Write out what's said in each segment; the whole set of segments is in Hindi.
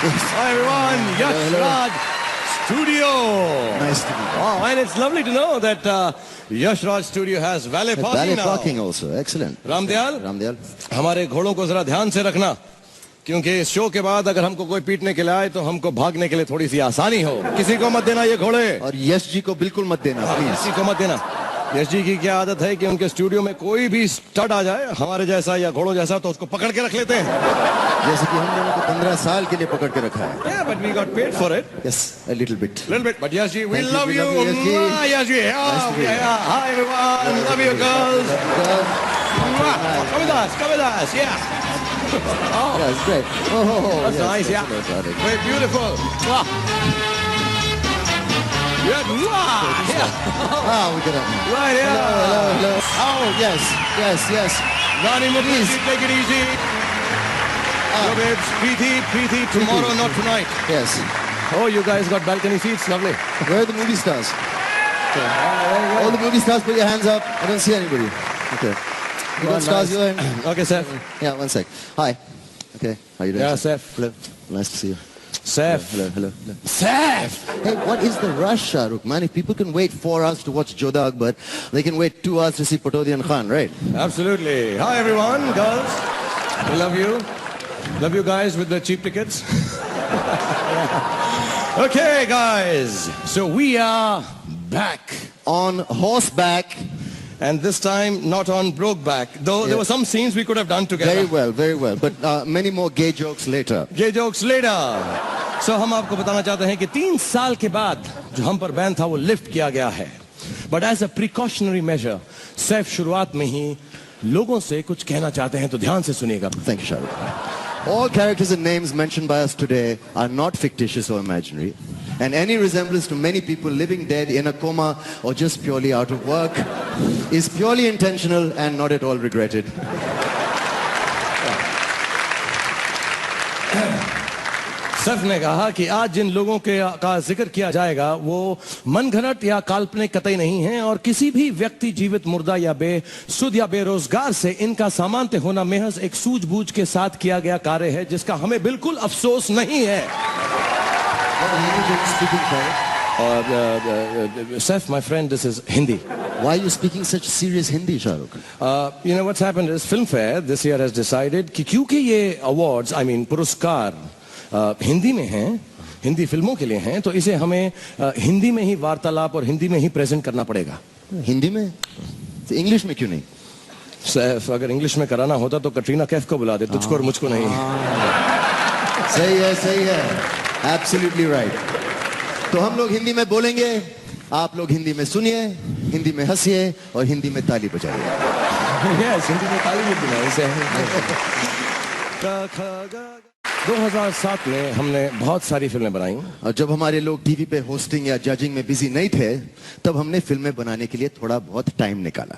Hi everyone, Yash Raj Studio. Nice to meet you. Oh, and it's lovely to know that Yash Raj Studio has valet parking Valet now. parking also, excellent. Ramdayal, हमारे घोड़ों को जरा ध्यान से रखना, क्योंकि इस शो के बाद अगर हमको कोई पीटने के लिए आए तो हमको भागने के लिए थोड़ी सी आसानी हो. किसी को मत देना ये घोड़े. और यश जी को बिल्कुल मत देना, प्लीज. किसी को मत देना. यश जी की क्या आदत है कि उनके स्टूडियो में कोई भी स्टड आ जाए हमारे जैसा या घोड़ों जैसा तो उसको पकड़ के रख लेते हैं. जैसे कि हम लोगों को 15 साल के लिए पकड़ के रखा है. Yeah, but we got paid for it. Yes, a little bit. Little bit, but Yash ji, we Thank love you. Yash ji. Yash ji. Nice to meet you. Yeah. Hi everyone, love you girls. Come with us, come with us. Yeah. Oh, Yeah, it's great. Oh, that's yes, nice. yes, Yeah. yes, yes. Very beautiful. Wow. Yeah. Wow. Yeah. Ah, we got it. Right. Yeah. Hello. Oh, yes. Rani Mukherjee, take it easy. Yo, babes, Preeti, tomorrow, not tonight. Yes. Oh, you guys got balcony seats, lovely. Where are the movie stars? Okay. All the movie stars, put your hands up. I don't see anybody. Okay. You got stars here? Okay, Seth. Yeah, one sec. Hi. Okay. How you doing? Yeah, sir? Seth. Hello. Nice to see you. Seth. Hello. Seth. Hey, what is the rush, Shahrukh? Man, if people can wait 4 hours to watch Jodha Akbar, they can wait 2 hours to see Patodian Khan, right? Absolutely. Hi, everyone, girls. We love you. Love you guys with the cheap tickets. Okay, guys. So we are back. On horseback. And this time, not on Brokeback. Though there were some scenes we could have done together. Very well. But many more gay jokes later. Gay jokes later. So हम आपको बताना चाहते हैं कि 3 साल के बाद जो हम पर बैन था वो लिफ्ट किया गया है. But as a precautionary measure, Saif शुरुआत में ही लोगों से कुछ कहना चाहते हैं तो ध्यान से सुनिएगा. Thank you, Shahrukh. All characters and names mentioned by us today are not fictitious or imaginary. And any resemblance to many people living dead in a coma or just purely out of work is purely intentional and not at all regretted. Saif ने कहा कि आज जिन लोगों का जिक्र किया जाएगा वो मनगढ़ंत या काल्पनिक कतई नहीं है और किसी भी व्यक्ति जीवित मुर्दा या बेसुध या बेरोजगार से इनका सामान्य होना महज एक सूझबूझ के साथ किया गया कार्य है जिसका हमें बिल्कुल अफसोस नहीं है. What language are you speaking, Shahrukh? Seth, my friend, this is Hindi. Why are you speaking such serious Hindi, Shahrukh? You know what's happened is Filmfare this year has decided कि क्योंकि ये awards, I mean पुरस्कार हिंदी में हैं, हिंदी फिल्मों के लिए हैं, तो इसे हमें हिंदी में ही वार्तालाप और हिंदी में ही प्रेजेंट करना पड़ेगा. हिंदी में? तो इंग्लिश में क्यों नहीं? सैफ, अगर इंग्लिश में कराना होता तो कटरीना कैफ को बुला दे, तुझको और मुझको नहीं. सही है. Absolutely right. तो हम लोग हिंदी में बोलेंगे, आप लोग हिंदी में सुनिए, हिंदी में हंसिए और हिंदी में ताली बजाइए. Yes, हिंदी में ताली भी बजाइए. 2007 में हमने बहुत सारी फिल्में बनाई. और जब हमारे लोग टीवी पे होस्टिंग या जजिंग में बिजी नहीं थे, तब हमने फिल्में बनाने के लिए थोड़ा बहुत टाइम निकाला.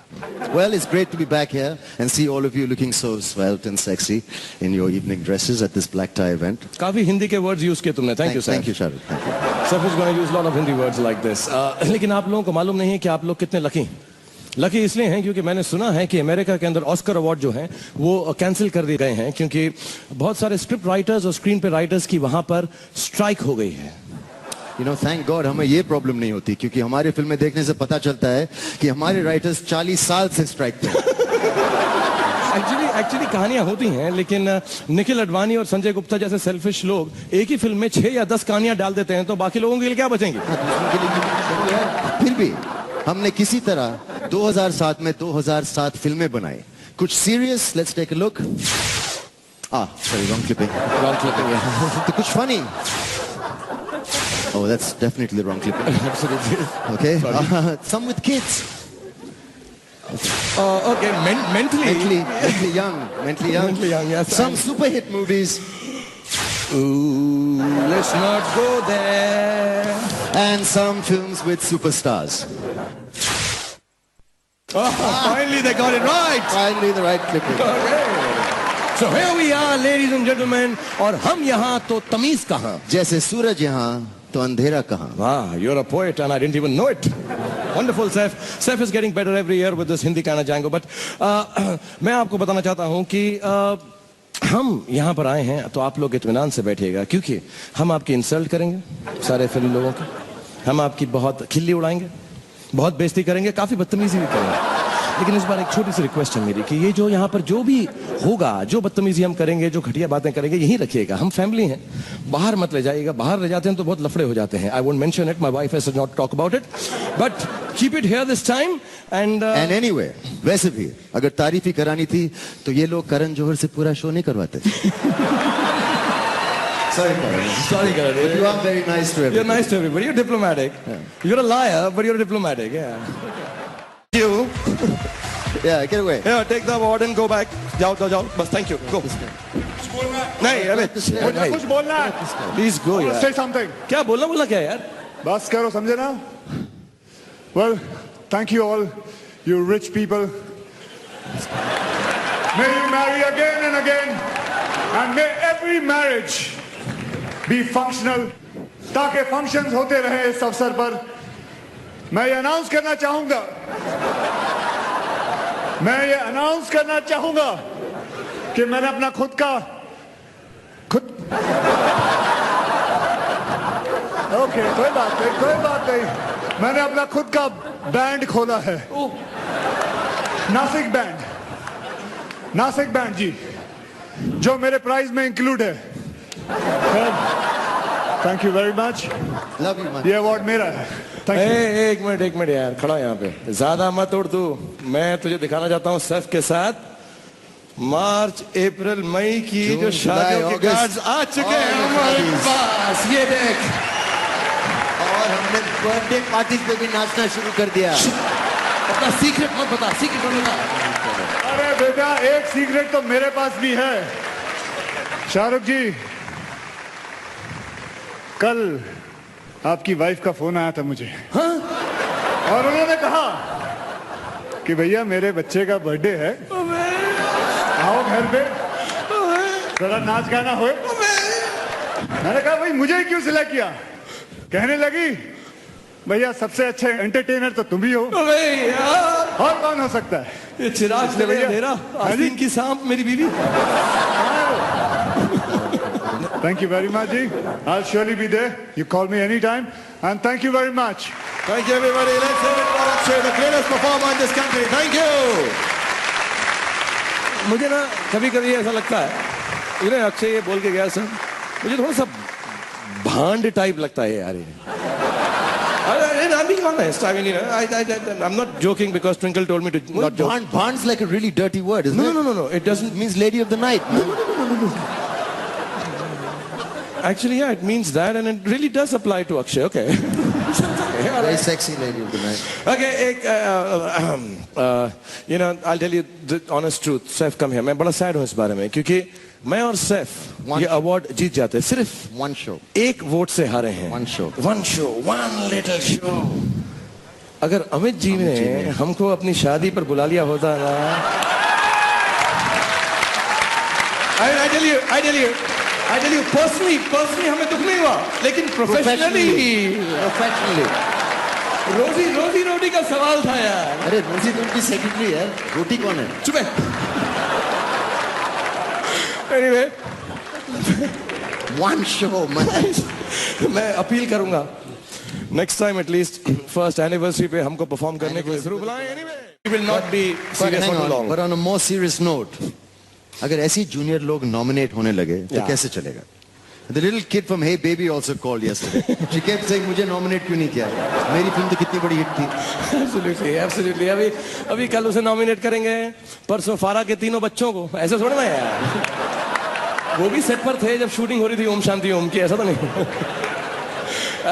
Well, it's great to be back here and see all of you looking so svelte and sexy in your evening dresses at this black tie event. काफी हिंदी के वर्ड्स यूज किए तुमने. Thank you, sir. Thank you, Shahrukh. Thank you. Sir is going to use a lot of Hindi words like this. लेकिन आप लोगों को मालूम नहीं है कि आप लोग कितने लकी इसलिए हैं क्योंकि मैंने सुना है कि अमेरिका के अंदर ऑस्कर अवार्ड जो हैं वो कैंसिल कर दिए गए हैं क्योंकि बहुत सारे स्क्रिप्ट राइटर्स और स्क्रीन पे राइटर्स की वहां पर स्ट्राइक हो गई है. You know, thank God हमें ये प्रॉब्लम नहीं होती क्योंकि हमारी फिल्में देखने से पता चलता है कि हमारे राइटर्स 40 साल से स्ट्राइक पे. एक्चुअली कहानियां होती हैं लेकिन निखिल अडवाणी और संजय गुप्ता जैसे सेल्फिश लोग एक ही फिल्म में 6 या 10 कहानियां डाल देते हैं तो बाकी लोगों के लिए क्या बचेंगे. फिर भी हमने किसी तरह 2007 में 2007 फिल्में बनाई. कुछ serious, let's take a look. Sorry, wrong clipping. Yeah. तो कुछ funny. Oh, that's definitely the wrong clipping. Absolutely. Okay. Some with kids. Okay, mentally young. Mentally young, yes. Some super hit movies. Ooh, let's not go there. And some films with superstars. Finally they got it right. Finally the right clipping. Okay. So here we are, ladies and gentlemen, और हम यहाँ तो तमीज कहाँ. जैसे सूरज यहाँ तो अंधेरा कहाँ. Wow, you're a poet and I didn't even know it. Wonderful, Saif. Saif is getting better every year with this Hindi kind of Django. But मैं आपको बताना चाहता हूँ कि हम यहाँ पर आए हैं तो आप लोग इत्मीनान से बैठिएगा, क्योंकि हम आपकी इंसल्ट करेंगे सारे फिल्म लोगों की, हम आपकी बहुत खिल्ली उड़ाएंगे, बहुत बेइज्जती करेंगे, काफी बदतमीजी भी करेंगे। लेकिन इस बार एक छोटी सी रिक्वेस्ट है मेरी कि ये जो यहाँ पर जो भी होगा, जो बदतमीजी हम करेंगे, जो घटिया बातें करेंगे, यहीं रखिएगा। हम फैमिली हैं, बाहर मत ले जाइएगा। बाहर ले जाते हैं तो बहुत लफड़े हो जाते हैं। I won't mention it, my wife has not talk about it, but keep it here this time. And anyway, वैसे भी अगर तारीफ ही करानी थी तो ये लोग करण जौहर से पूरा शो नहीं करवाते। Sorry, Karan. Sorry, Karan. But you are very nice to everybody. You're nice to everybody. You're diplomatic. You're a liar, but you're diplomatic. Yeah. You. Yeah, get away. Yeah, take the award and go back. जाओ, जाओ. बस, thank you. Go. नहीं, अबे. कुछ बोलना है। Please go, यार. Say something. क्या बोलना क्या यार? बस करो, समझे ना? Well, thank you all, you rich people. May you marry again and again, and may every marriage be functional. ताकि functions होते रहे इस अवसर पर। मैं ये अनाउंस करना चाहूंगा कि मैंने अपना खुद ओके, कोई बात नहीं। मैंने अपना खुद का बैंड खोला है, नासिक बैंड जी, जो मेरे प्राइज में इंक्लूड है। Thank you very much. Love you, man. ये अवार्ड मेरा है। Thank you. एक मिनट यार, खड़ा यहाँ पे, ज्यादा मत उड़ तू। मैं तुझे दिखाना चाहता हूँ सैफ के साथ मार्च, अप्रैल, मई की जून, जो शादियों जुलाई, के कार्ड्स आ चुके हैं हमारे पास। ये देख, और हमने बर्थडे पार्टीज पे भी नाचना शुरू कर दिया। अपना सीक्रेट मत बता। अरे बेटा, एक सीक्रेट तो मेरे पास भी है। शाहरुख जी, कल आपकी वाइफ का फोन आया था मुझे। हाँ? और उन्होंने कहा कि भैया मेरे बच्चे का बर्थडे है, आओ घर पे जरा नाच गाना होए। मैंने कहा भाई मुझे क्यों सिलेक्ट किया? कहने लगी भैया सबसे अच्छे एंटरटेनर तो तुम ही हो, यार, और कौन हो सकता है? ये चिराग चले भैया। अंधेरा, आस्तीन की सांप मेरी बीवी। Thank you very much, Ji. I'll surely be there. You call me anytime. And thank you very much. Thank you everybody. Let's hear it for Akshay, the greatest performer in this country. Thank you. मुझे ना कभी ऐसा लगता है, अक्षय ये बोल के गया सर, मुझे थोड़ा सा भांड टाइप लगता है यार ये। I'm being honest. I mean, I'm not joking because Twinkle told me to not joke. Bhand's like a really dirty word, isn't it? No. It doesn't. It means lady of the night. No. Actually, yeah, it means that, and it really does apply to Akshay. Okay. Very sexy lady of the night. Okay, I'll tell you the honest truth. Saif, come here. मैं बड़ा sad हूँ इस बारे में, क्योंकि मैं और सैफ ये अवार्ड जीत जाते हैं, सिर्फ One show. एक वोट से हारे हैं। One show. One little show. अगर अमित जी ने हमको अपनी शादी पर बुला लिया होता ना, I tell you personally हमें दुख नहीं हुआ, लेकिन professionally रोजी का सवाल था यार। अरे रोजी तो उनकी सेक्रेटरी है, रोटी कौन है? चुप है। Anyway, One show, man. मैं अपील करूंगा next time at least first anniversary पे हमको परफॉर्म करने के लिए जरूर बुलाएं। Anyway, we will not be serious for too long. But on a more serious note, अगर ऐसी जूनियर लोग नॉमिनेट होने लगे तो कैसे चलेगा? The little kid from Hey Baby also called yesterday. She kept saying मुझे नॉमिनेट क्यों नहीं किया? मेरी फिल्म तो कितनी बड़ी हिट थी। Absolutely. अभी कल उसे नॉमिनेट करेंगे, परसों फारा के तीनों बच्चों को। ऐसे थोड़ा ना यार, वो भी सेट पर थे जब शूटिंग हो रही थी ओम शांति ओम की, ऐसा तो नहीं।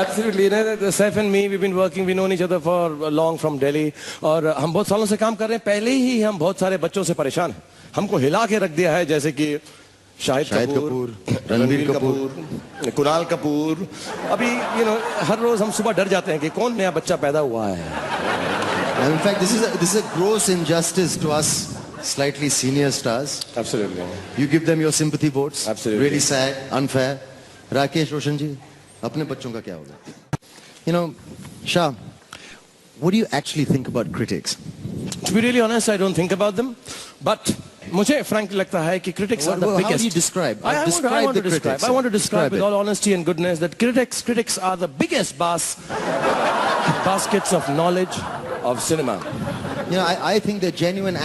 Absolutely. Saif and me, we've been working, we known each other for long from Delhi, और हम बहुत सालों से काम कर रहे हैं। पहले ही हम बहुत सारे बच्चों से परेशान हैं, हमको हिला के रख दिया है, जैसे कि शाहिद कपूर, रणबीर कपूर, कुणाल कपूर। अभी हर रोज हम सुबह डर जाते हैं कि कौन नया बच्चा पैदा हुआ है। In fact, this is a gross injustice to us slightly senior stars. Absolutely. You give them your sympathy votes. Absolutely. Really sad, unfair. Rakesh Roshan जी, अपने बच्चों का क्या होगा? Shah, what do you actually think about critics? To be really honest, I don't think about them, but मुझे फ्रैंकली लगता है कि critics are the How biggest. do you describe? I want Describe to the critics. I want to describe with it. all honesty and goodness that critics are the biggest baskets of knowledge of cinema. You know, I think they're genuine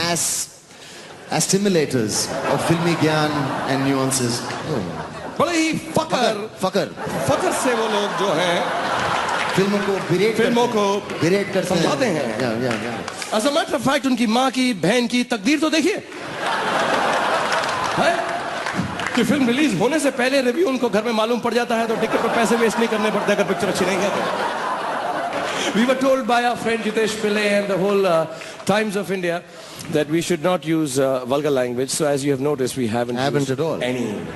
assimilators of filmy gyan and nuances. बड़े ही Fucker. से वो लोग जो हैं फिल्मों को बिरेट करते समझाते हैं। Yeah. As a matter of fact, उनकी माँ की बहन की तकदीर तो देखिए है कि फिल्म रिलीज होने से पहले रिव्यू उनको घर में मालूम पड़ जाता है तो टिकट पर पैसे वेस्ट नहीं करने पड़ते अगर पिक्चर अच्छी नहीं है तो। We were told by our friend Jitesh Pillai and the whole Times of India that we should not use vulgar language. So as you have noticed, we haven't Haven't used at all. any